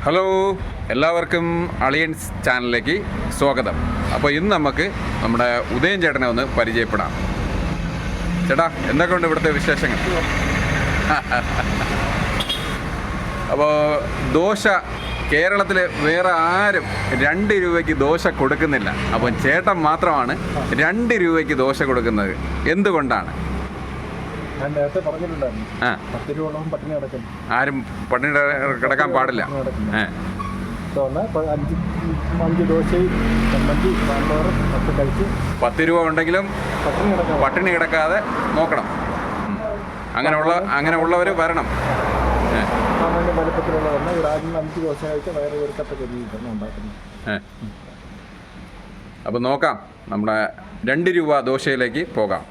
Hello, എല്ലാവർക്കും അളിയൻസ് ചാനലിലേക്ക് സ്വാഗതം. അപ്പോൾ ഇന്ന് നമുക്ക് നമ്മുടെ ഉദയൻ ചേട്ടനെ ഒന്ന് പരിചയപ്പെടാം. ചേട്ടാ, എന്തൊക്കെയുണ്ട് ഇവിടുത്തെ വിശേഷങ്ങൾ? അപ്പോൾ ദോശ കേരളത്തിൽ വേറെ ആരും 2 രൂപയ്ക്ക് ദോശ കൊടുക്കുന്നില്ല. അപ്പം ചേട്ടൻ മാത്രമാണ് 2 രൂപയ്ക്ക് ദോശ കൊടുക്കുന്നത്. എന്തുകൊണ്ടാണ്? ഞാൻ നേരത്തെ പറഞ്ഞിട്ടുണ്ടായിരുന്നു, 10 രൂപയോളം പട്ടിണി കിടക്കുന്നു. ആരും പട്ടിണി കിടക്കാൻ പാടില്ല. 5 ദോശയും ചമ്മന്തി സാമ്പാറും ഒക്കെ കഴിച്ച് 10 രൂപ ഉണ്ടെങ്കിലും പട്ടിണി കിടക്കാതെ നോക്കണം. അങ്ങനെയുള്ളവർ വരണം. സാമാന്യ വലുപ്പത്തിലുള്ള തന്നെ ഇവിടെ 5 ദോശ കഴിച്ച് വയറ് വീർക്കത്തക്ക രീതിയിലാണ് ഉണ്ടാക്കുന്നത്. അപ്പോൾ നോക്കാം, നമ്മുടെ 2 രൂപ ദോശയിലേക്ക് പോകാം.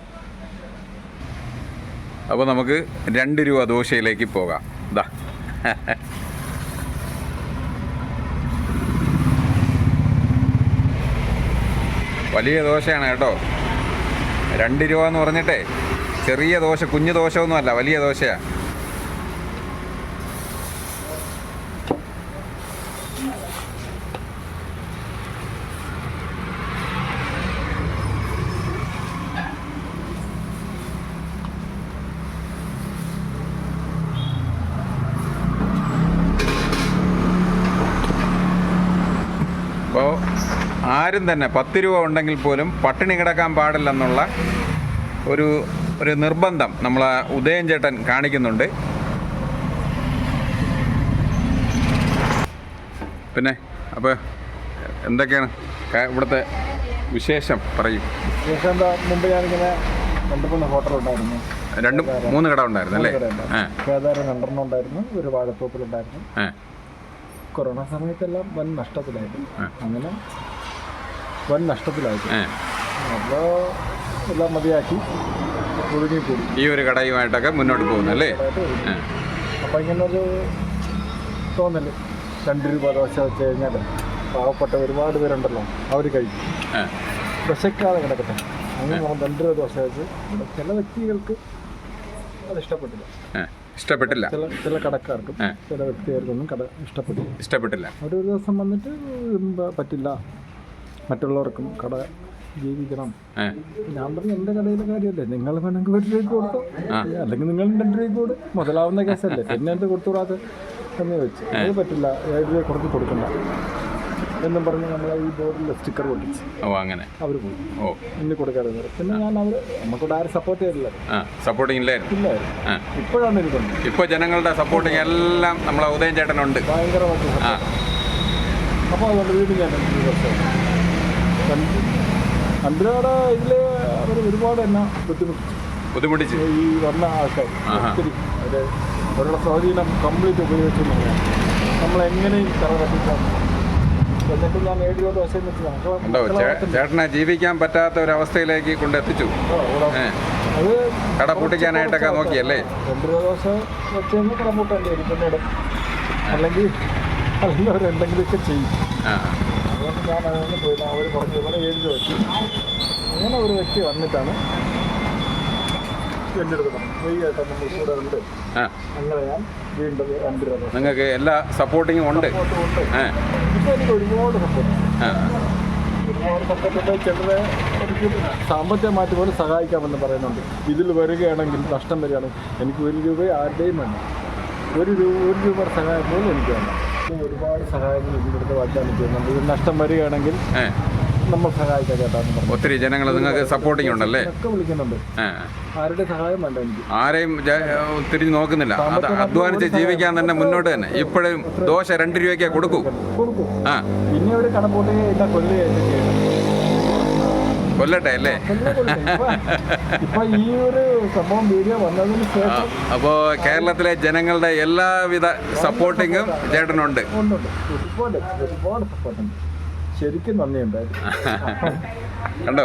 അപ്പോൾ നമുക്ക് 2 രൂപ ദോശയിലേക്ക് പോകാം. ഇതാ, വലിയ ദോശയാണ് കേട്ടോ. 2 രൂപ എന്ന് പറഞ്ഞിട്ടേ ചെറിയ ദോശ, കുഞ്ഞു ദോശ ഒന്നുമല്ല, വലിയ ദോശയാണ്. അപ്പോൾ ആരും തന്നെ 10 രൂപ ഉണ്ടെങ്കിൽ പോലും പട്ടിണി കിടക്കാൻ പാടില്ലെന്നുള്ള ഒരു നിർബന്ധം നമ്മളെ ഉദയൻ ചേട്ടൻ കാണിക്കുന്നുണ്ട്. പിന്നെ അപ്പോൾ എന്തൊക്കെയാണ് ഇവിടുത്തെ വിശേഷം? പറയും. വിശേഷം എന്താ, മുമ്പ് ഞാനിങ്ങനെ 2-3 ഹോട്ടൽ ഉണ്ടായിരുന്നു, 2-3 കട ഉണ്ടായിരുന്നു അല്ലേ? കേദാരം 2 ഉണ്ടായിരുന്നു, ഒരു വാഴത്തോപ്പിലുണ്ടായിരുന്നു. കൊറോണ സമയത്തെല്ലാം വൻ നഷ്ടത്തിലായിരുന്നു. അങ്ങനെ വൻ നഷ്ടത്തിലായിരുന്നു. അപ്പോൾ എല്ലാം മതിയാക്കി ഒഴുകിക്കൂടി ഈ ഒരു കടയുമായിട്ടൊക്കെ മുന്നോട്ട് പോകുന്നു അല്ലേ? അപ്പം ഇങ്ങനൊരു തോന്നല്, 2 രൂപ ദോശ വെച്ച് കഴിഞ്ഞാൽ പാവപ്പെട്ട ഒരുപാട് പേരുണ്ടല്ലോ, അവർ കഴിക്കും, വിശക്കാതെ കിടക്കട്ടെ. അങ്ങനെ 2 രൂപ ദോശ വെച്ച് ചില വ്യക്തികൾക്ക് അത് ഇഷ്ടപ്പെട്ടില്ല. ചില കടക്കാർക്കും ചില വ്യക്തികൾക്കൊന്നും കട ഇഷ്ടപ്പെട്ടില്ല. ഒരു ദിവസം വന്നിട്ട് പറ്റില്ല, മറ്റുള്ളവർക്കും കട ജീവിക്കണം. ഞാൻ പറഞ്ഞു, എൻ്റെ കടയിലെ കാര്യമല്ലേ, നിങ്ങൾ വേണമെങ്കിൽ 1 രൂപയ്ക്ക് കൊടുത്തോ, അല്ലെങ്കിൽ നിങ്ങൾ 2 രൂപയ്ക്ക് കൊടു, മുതലാവുന്ന കേസല്ലേ, പിന്നെ എന്ത് കൊടുത്തുകൂടാതെ എന്ന് വെച്ച്. അത് പറ്റില്ല, 7 രൂപ കുറച്ച് കൊടുക്കണ്ട എന്നും പറഞ്ഞ് നമ്മൾ ഈ ബോർഡിൽ സ്റ്റിക്കർ പൊട്ടിച്ച് അങ്ങനെ അവർ പോയി. ഇനി കൊടുക്കാതെ. പിന്നെ ഞാൻ നമുക്കിവിടെ ആരും സപ്പോർട്ട് ചെയ്തില്ല, സപ്പോർട്ടിങ് ഇല്ലായിരുന്നു. ഇപ്പോഴാണ് എനിക്കുണ്ട്. ഇപ്പോൾ ജനങ്ങളുടെ സപ്പോർട്ടിങ് എല്ലാം നമ്മളെ ഉദയൻ ചേട്ടനുണ്ട്, ഭയങ്കരമായിട്ട്. അപ്പോൾ അതുകൊണ്ട് വീണ്ടും ഞാൻ 2 രൂപയുടെ ഇതിൽ അവർ ഒരുപാട് എന്നെ ബുദ്ധിമുട്ടിച്ച് ഈ വന്ന ആൾക്കാർ ഒത്തിരി. അത് അവരുടെ സ്വാധീനം കംപ്ലീറ്റ് ഉപയോഗിച്ചു. നമ്മളെങ്ങനെയും തറപറ്റിക്കാം. എന്നിട്ട് ഞാൻ 7 രൂപ ദോശ ചേട്ടനെ ജീവിക്കാൻ പറ്റാത്ത ഒരവസ്ഥയിലേക്ക് കൊണ്ടെത്തിച്ചു. അത് കട പൂട്ടിക്കാനായിട്ടൊക്കെ നോക്കിയല്ലേ? 2 രൂപ ദോശ വെച്ച് കഴിഞ്ഞാൽ കട പൂട്ടേണ്ടി വരും പിന്നീട്, അല്ലെങ്കിൽ അവരെന്തെങ്കിലുമൊക്കെ ചെയ്യും. അതുകൊണ്ട് ഞാൻ അതിന് പോയില്ല. അവർ പറഞ്ഞു ഇവിടെ 7 രൂപ വെച്ചു. അങ്ങനെ ഒരു വ്യക്തി വന്നിട്ടാണ് എൻ്റെ അടുത്ത് പറഞ്ഞു, ഫ്രീയായിട്ട് നമ്മൾ കൂടെ ഉണ്ട്. അങ്ങനെ ഞാൻ വീണ്ടും 2 രൂപ. നിങ്ങൾക്ക് എല്ലാ സപ്പോർട്ടിങ്ങും ഉണ്ട്. ഇപ്പോൾ എനിക്ക് ഒരുപാട് സപ്പോർട്ട് ചിലരെ എനിക്ക് സാമ്പത്തികമായിട്ട് പോലും സഹായിക്കാമെന്ന് പറയുന്നുണ്ട്. ഇതിൽ വരികയാണെങ്കിൽ, നഷ്ടം വരികയാണെങ്കിൽ എനിക്ക് 1 രൂപ ആരുടെയും വേണ്ട. 1 രൂപ സഹായം പോലും എനിക്ക് വേണ്ട. ഒരുപാട് സഹായങ്ങൾ ഇവിടുത്തെ വാഗ്ദാനം ചെയ്യുന്നുണ്ട്. ഇത് നഷ്ടം വരികയാണെങ്കിൽ നമ്മൾ സഹായിക്കാം ചേട്ടാന്ന് പറഞ്ഞു. ഒത്തിരി ജനങ്ങൾ നിങ്ങൾക്ക് സപ്പോർട്ടിങ് ഉണ്ടല്ലേ? ഒക്കെ വിളിക്കുന്നുണ്ട്. ആരുടെ സഹായം വേണ്ട എനിക്ക്, ആരെയും തിരിഞ്ഞ് നോക്കുന്നില്ല. അധ്വാനിച്ച് ജീവിക്കാൻ തന്നെ മുന്നോട്ട് തന്നെ. ഇപ്പോഴും ദോശ 2 രൂപയ്ക്ക് കൊടുക്കൂ. പിന്നെ ഒരു കടപ്പോട്ട് കൊല്ലട്ടെ അല്ലേ? ഇപ്പൊ ഈ ഒരു സംഭവം വീഡിയോ വന്നതിന് ശേഷം അപ്പോൾ കേരളത്തിലെ ജനങ്ങളുടെ എല്ലാവിധ സപ്പോർട്ടിങ്ങും ചേട്ടനുണ്ട്. ഒരുപാട് സപ്പോർട്ടുണ്ട്. ശരിക്കും നന്ദിയുണ്ടായിരുന്നു. കണ്ടോ,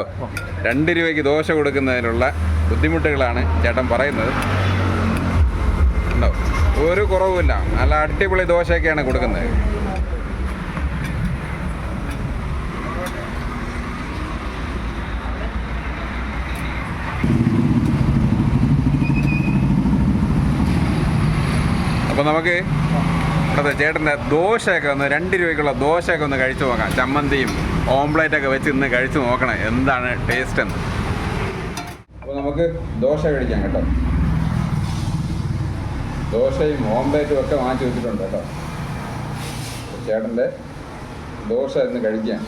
2 രൂപയ്ക്ക് ദോശ കൊടുക്കുന്നതിനുള്ള ബുദ്ധിമുട്ടുകളാണ് ചേട്ടൻ പറയുന്നത്. കണ്ടോ, ഒരു കുറവുമില്ല, നല്ല അടിപൊളി ദോശയൊക്കെയാണ് കൊടുക്കുന്നത്. അപ്പോൾ നമുക്ക് അതെ ചേട്ടൻ്റെ ദോശയൊക്കെ ഒന്ന് 2 രൂപയ്ക്കുള്ള ദോശയൊക്കെ ഒന്ന് കഴിച്ചു നോക്കാം. ചമ്മന്തിയും ഓംപ്ലേറ്റൊക്കെ വെച്ച് ഇന്ന് കഴിച്ചു നോക്കണം എന്താണ് ടേസ്റ്റ് എന്ന്. അപ്പോൾ നമുക്ക് ദോശ കഴിക്കാം കേട്ടോ. ദോശയും ഓംപ്ലേറ്റും ഒക്കെ വാങ്ങിച്ച് വെച്ചിട്ടുണ്ട് കേട്ടോ. ചേട്ടൻ്റെ ദോശ ഇന്ന് കഴിക്കാം.